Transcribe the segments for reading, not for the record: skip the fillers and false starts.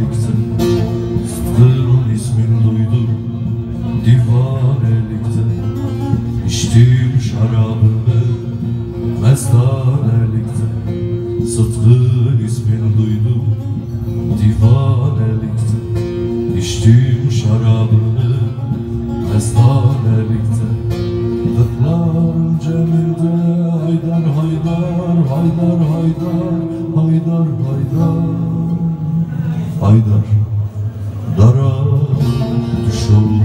divanelikte, Sıtkı'nın ismini duydum divanelikte. İçtim şarabını mestanelikte, Sıtkı'nın ismini duydum divanelikte. İçtim şarabını mestanelikte. Dıklarım cemilde haydar haydar, haydar haydar, haydar haydar, haydar dara düş oldu.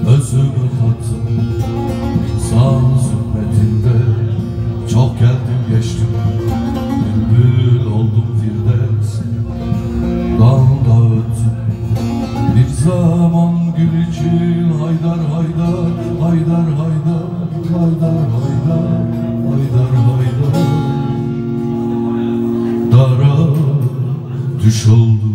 Özümü kattım insan zülmetinde, çok geldim geçtim, bülbül oldum firdevs, dağında öttüm bir zaman gül için. Haydar haydar, haydar haydar, haydar haydar, haydar haydar dara düş oldu.